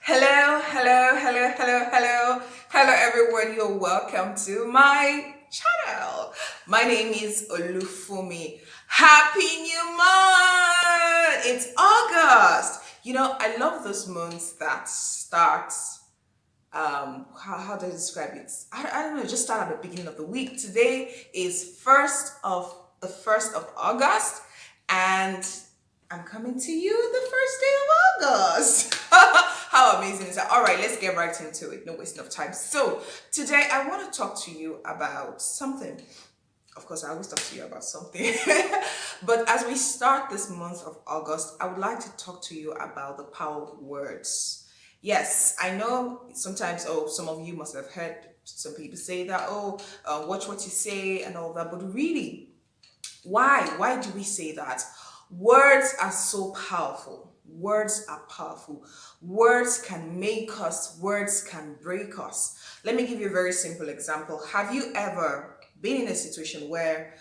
Hello, hello, hello, hello, hello. Hello, everyone. You're welcome to my channel. My name is Olufumi. Happy New Month! It's August. I love those months that starts how do I describe it? I don't know, just start at the beginning of the week. Today is the first of August, and I'm coming to you the first day of August. How amazing is that? All right, let's get right into it. No wasting of time. So today I want to talk to you about something. Of course, I always talk to you about something. But as we start this month of August, I would like to talk to you about the power of words. Yes, I know sometimes, some of you must have heard some people say that, watch what you say and all that. But really, why? Why do we say that? Words are so powerful. Words are powerful. Words can make us, words can break us. Let me give you a very simple example. Have you ever been in a situation where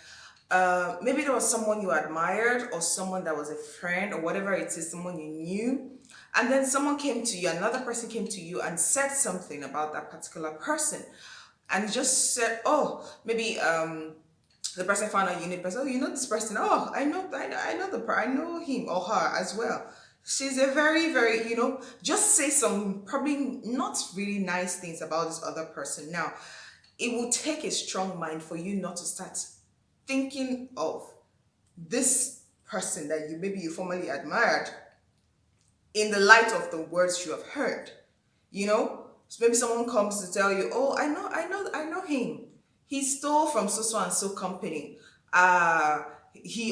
maybe there was someone you admired or someone that was a friend or whatever it is, someone you knew, and then someone came to you, another person came to you and said something about that particular person and just said, oh, maybe the person found out you need person. Oh, you know this person. Oh, I know him or her as well. She's a very, very, just say some probably not really nice things about this other person. Now, it will take a strong mind for you not to start thinking of this person that you formerly admired in the light of the words you have heard. So maybe someone comes to tell you, oh, I know him. He stole from so and so company. He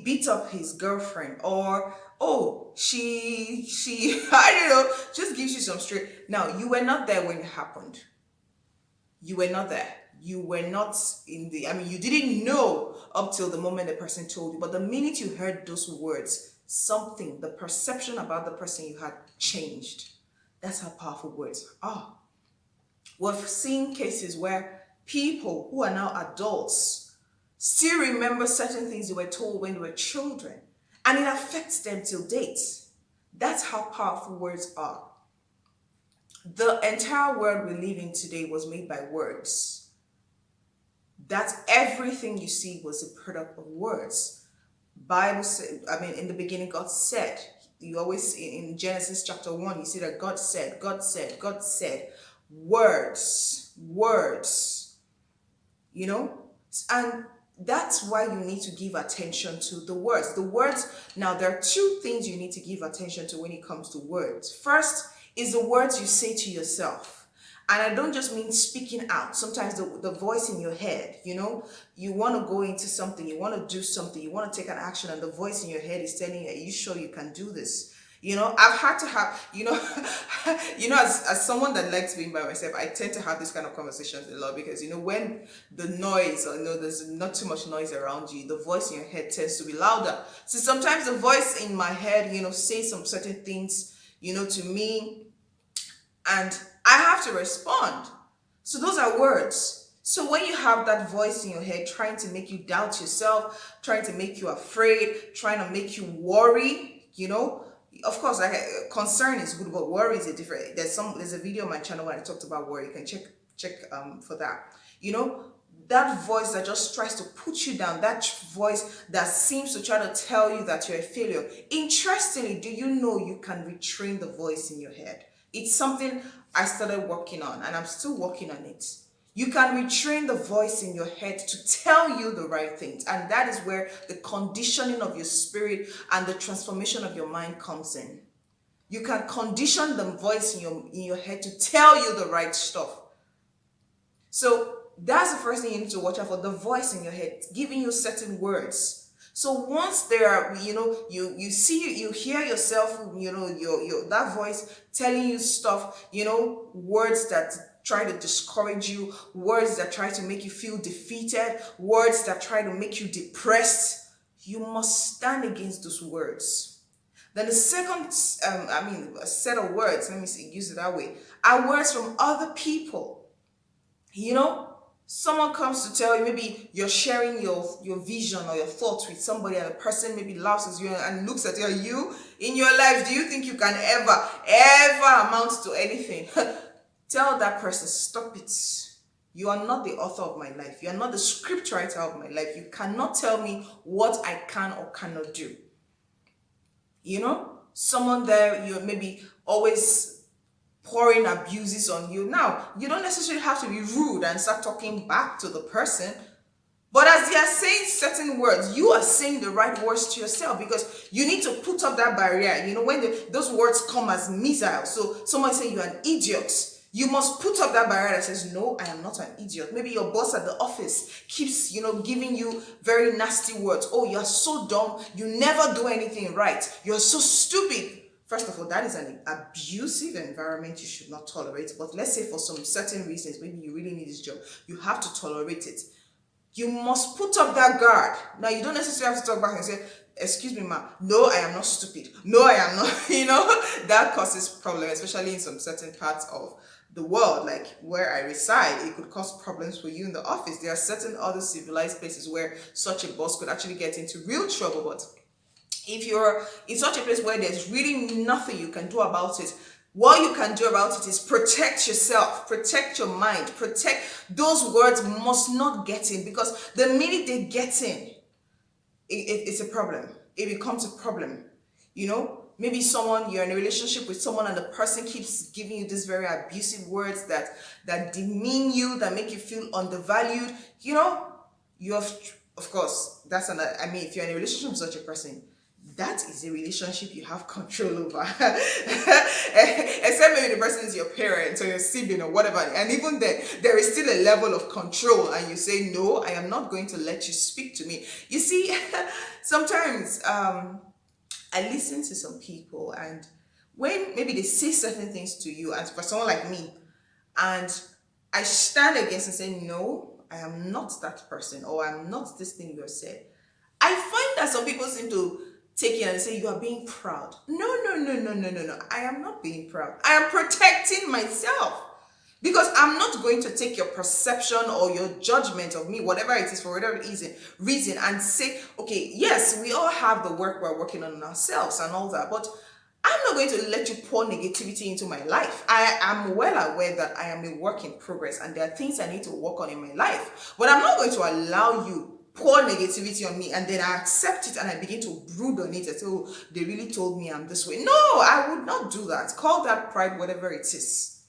beat up his girlfriend, or oh, she I don't know, just gives you some straight. Now, you were not there when it happened. You were not there. You were not you didn't know up till the moment the person told you. But the minute you heard those words, the perception about the person you had changed. That's how powerful words are. We've seen cases where people who are now adults still remember certain things they were told when they were children, and it affects them till date. That's how powerful words are. The entire world we live in today was made by words. That everything you see was a product of words. Bible said, in the beginning, God said. You always see in Genesis chapter 1, you see that God said, God said, God said. Words, words, and that's why you need to give attention to the words. The words, now there are two things you need to give attention to when it comes to words. First is the words you say to yourself. And I don't just mean speaking out. Sometimes the voice in your head, you want to go into something, you want to do something, you want to take an action, and the voice in your head is telling you, are you sure you can do this? I've had to have, as someone that likes being by myself, I tend to have this kind of conversations a lot because, when the noise, or there's not too much noise around you, the voice in your head tends to be louder. So sometimes the voice in my head, says some certain things, to me, and I have to respond. So those are words. So when you have that voice in your head trying to make you doubt yourself, trying to make you afraid, trying to make you worry, of course, concern is good, but worry is a different. There's a video on my channel where I talked about worry. You can check for that. That voice that just tries to put you down, that voice that seems to try to tell you that you're a failure. Interestingly, do you know you can retrain the voice in your head? It's something I started working on, and I'm still working on it. You can retrain the voice in your head to tell you the right things. And that is where the conditioning of your spirit and the transformation of your mind comes in. You can condition the voice in your head to tell you the right stuff. So that's the first thing you need to watch out for, the voice in your head, giving you certain words. So once there are, you hear yourself, your that voice telling you stuff, words that try to discourage you, words that try to make you feel defeated, words that try to make you depressed, you must stand against those words. Then the second, set of words, use it that way, are words from other people. Someone comes to tell you, maybe you're sharing your vision or your thoughts with somebody, and the person maybe laughs at you and looks at you. You in your life, do you think you can ever amount to anything? Tell that person, stop it. You are not the author of my life. You are not the scriptwriter of my life. You cannot tell me what I can or cannot do. Someone there, you maybe always pouring abuses on you. Now, you don't necessarily have to be rude and start talking back to the person. But as they are saying certain words, you are saying the right words to yourself, because you need to put up that barrier. When those words come as missiles. So someone say you're an idiot. You must put up that barrier that says, no, I am not an idiot. Maybe your boss at the office keeps, giving you very nasty words. Oh, you're so dumb. You never do anything right. You're so stupid. First of all, that is an abusive environment you should not tolerate. But let's say for some certain reasons, maybe you really need this job, you have to tolerate it. You must put up that guard. Now, you don't necessarily have to talk back and say, excuse me, ma, no, I am not stupid. No, I am not. That causes problems, especially in some certain parts of the world, like where I reside. It could cause problems for you in the office. There are certain other civilized places where such a boss could actually get into real trouble. But if you're in such a place where there's really nothing you can do about it, what you can do about it is protect yourself, protect your mind, protect those words must not get in, because the minute they get in, it's a problem. It becomes a problem. Maybe you're in a relationship with someone and the person keeps giving you these very abusive words that demean you, that make you feel undervalued. You have, of course, if you're in a relationship with such a person, that is a relationship you have control over. Except maybe the person is your parent or your sibling or whatever. And even then, there is still a level of control, and you say, no, I am not going to let you speak to me. You see, sometimes I listen to some people, and when maybe they say certain things to you, and for someone like me, and I stand against and say, no, I am not that person, or I'm not this thing you have said. I find that some people seem to take it and say, you are being proud. No. I am not being proud. I am protecting myself, because I'm not going to take your perception or your judgment of me, whatever it is, for whatever reason, and say, okay, yes, we all have the work we're working on ourselves and all that, but I'm not going to let you pour negativity into my life. I am well aware that I am a work in progress and there are things I need to work on in my life, but I'm not going to allow you pour negativity on me and then I accept it and I begin to brood on it and say, oh, they really told me I'm this way. No, I would not do that. Call that pride, whatever it is.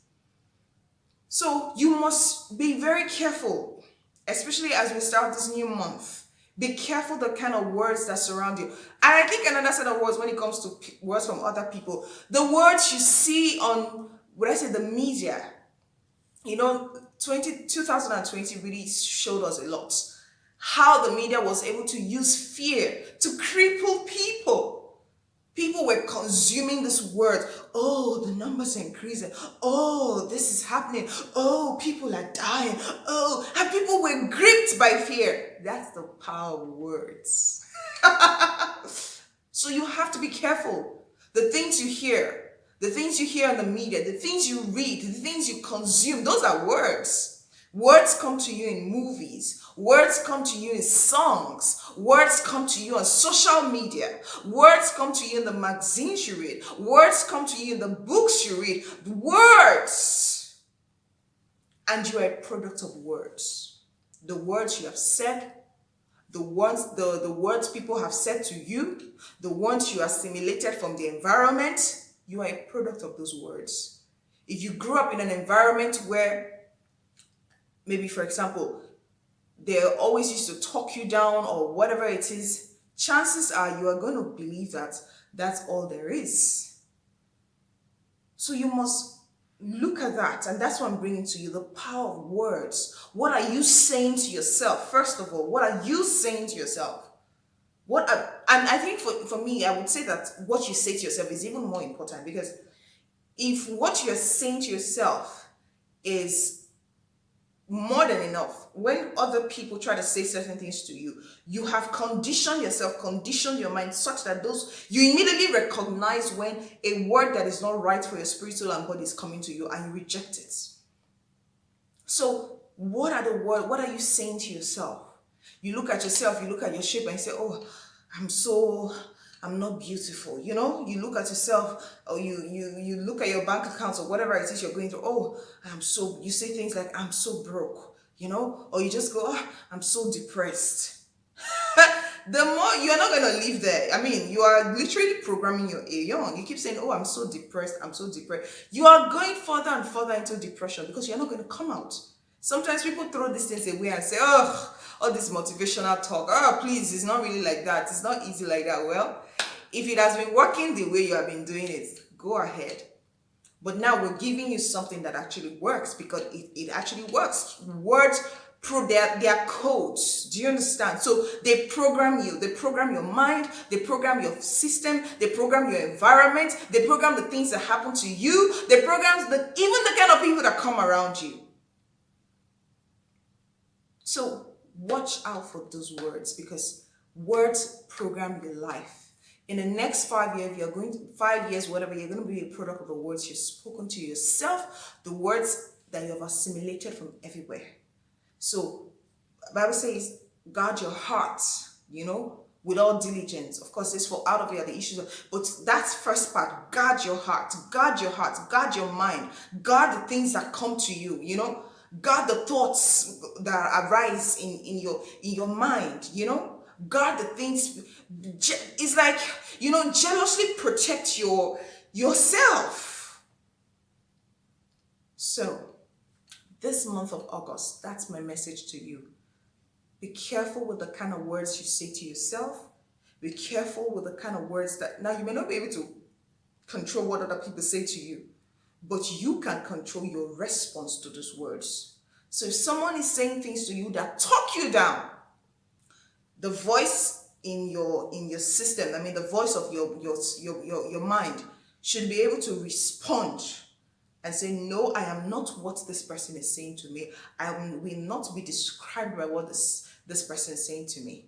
So you must be very careful, especially as we start this new month. Be careful the kind of words that surround you. And I think another set of words when it comes to words from other people, the words you see on, the media, 2020 really showed us a lot. How the media was able to use fear to cripple people. People were consuming this word. Oh, the numbers are increasing. Oh, this is happening. Oh, people are dying. Oh, and people were gripped by fear. That's the power of words. So you have to be careful. The things you hear, the things you hear on the media, the things you read, the things you consume, those are words. Words come to you in movies. Words come to you in songs. Words come to you on social media. Words come to you in the magazines you read. Words come to you in the books you read. Words. And you are a product of words. The words you have said, the words people have said to you, the ones you assimilated from the environment, you are a product of those words. If you grew up in an environment where, maybe, for example, they always used to talk you down or whatever it is, chances are you are going to believe that that's all there is. So you must look at that, and that's what I'm bringing to you, the power of words. What are you saying to yourself? First of all, what are you saying to yourself? And I think for me, I would say that what you say to yourself is even more important, because if what you're saying to yourself is more than enough, when other people try to say certain things to you, you have conditioned yourself, conditioned your mind such that you immediately recognize when a word that is not right for your spirit, soul, and body is coming to you, and you reject it. So what are the words? What are you saying to yourself? You look at yourself, you look at your shape and you say, oh, I'm not beautiful. You know, you look at yourself, or you look at your bank accounts or whatever it is you're going through. Oh, you say things like, I'm so broke, you know, or you just go, oh, I'm so depressed. The more you're not going to live there. I mean, you are literally programming your young. You keep saying, oh, I'm so depressed. I'm so depressed. You are going further and further into depression because you're not going to come out. Sometimes people throw these things away and say, oh, all this motivational talk. Oh, please, it's not really like that. It's not easy like that. Well, if it has been working the way you have been doing it, go ahead. But now we're giving you something that actually works, because it actually works. Words, their codes. Do you understand? So they program you. They program your mind. They program your system. They program your environment. They program the things that happen to you. They program even the kind of people that come around you. So watch out for those words, because words program your life. In the next 5 years, 5 years, whatever, you're going to be a product of the words you've spoken to yourself, the words that you have assimilated from everywhere. So the Bible says, guard your heart, with all diligence. Of course, it's for out of here the issues but that's first part. Guard your heart, guard your mind, guard the things that come to you, guard the thoughts that arise in your mind, guard the things. It's like, jealously protect yourself. So this month of August, that's my message to you. Be careful with the kind of words you say to yourself. Be careful with the kind of words that, now you may not be able to control what other people say to you, but you can control your response to those words. So if someone is saying things to you that talk you down, the voice in your system, I mean the voice of your mind, should be able to respond and say, no, I am not what this person is saying to me. I will not be described by what this person is saying to me.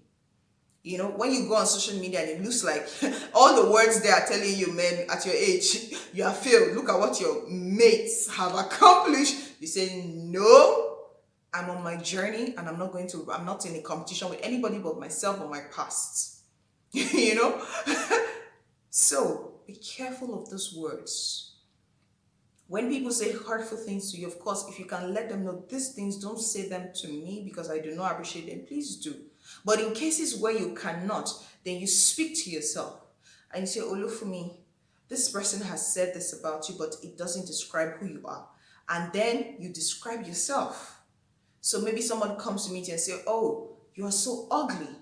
When you go on social media and it looks like all the words they are telling you, men, at your age, you have failed. Look at what your mates have accomplished. You say, no, I'm on my journey and I'm not in a competition with anybody but myself or my past. So be careful of those words. When people say hurtful things to you, of course, if you can let them know these things, don't say them to me because I do not appreciate them, please do. But in cases where you cannot, then you speak to yourself and you say, Olufumi, this person has said this about you, but it doesn't describe who you are. And then you describe yourself. So maybe someone comes to me and say, oh, you are so ugly.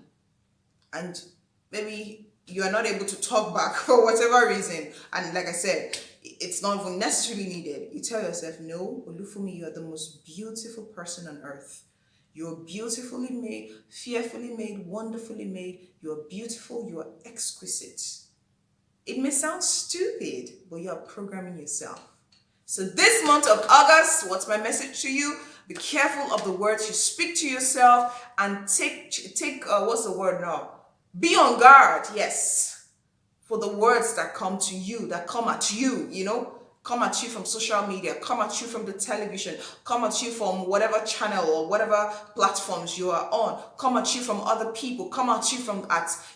And maybe you are not able to talk back for whatever reason. And like I said, it's not even necessarily needed. You tell yourself, no, Olufumi, you are the most beautiful person on earth. You're beautifully made, fearfully made, wonderfully made. You're beautiful, you are exquisite. It may sound stupid, but you are programming yourself. So this month of August, what's my message to you? Be careful of the words you speak to yourself, and take what's the word now? Be on guard, yes, for the words that come to you, that come at you, come at you from social media, come at you from the television, come at you from whatever channel or whatever platforms you are on, come at you from other people, come at you from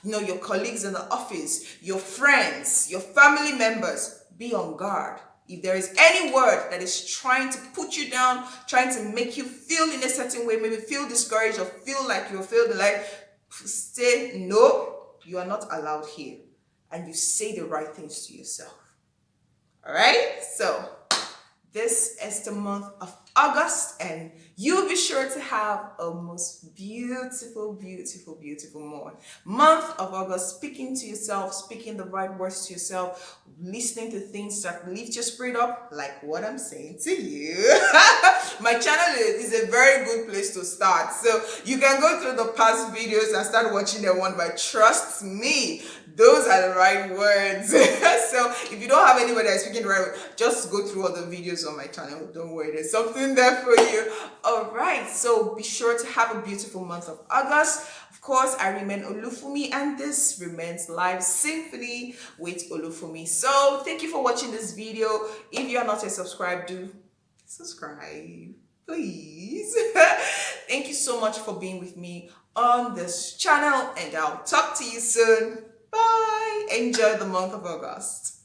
your colleagues in the office, your friends, your family members. Be on guard. If there is any word that is trying to put you down, trying to make you feel in a certain way, maybe feel discouraged or feel like you're failing life, say, no, you are not allowed here. And you say the right things to yourself. All right? So this is the month of August, and you'll be sure to have a most beautiful, beautiful, beautiful month of August, speaking to yourself, speaking the right words to yourself, listening to things that lift your spirit up, like what I'm saying to you. My channel is a very good place to start. So you can go through the past videos and start watching them one by. Trust me, those are the right words. So if you don't have anybody that's speaking the right word, just go through all the videos on my channel. Don't worry, there's something there for you. All right, so be sure to have a beautiful month of August. Of course, I remain Olufumi, and this remains Live Symphony with Olufumi. So thank you for watching this video. If you are not yet subscribed, do subscribe. Please. Thank you so much for being with me on this channel, and I'll talk to you soon. Bye. Enjoy the month of August.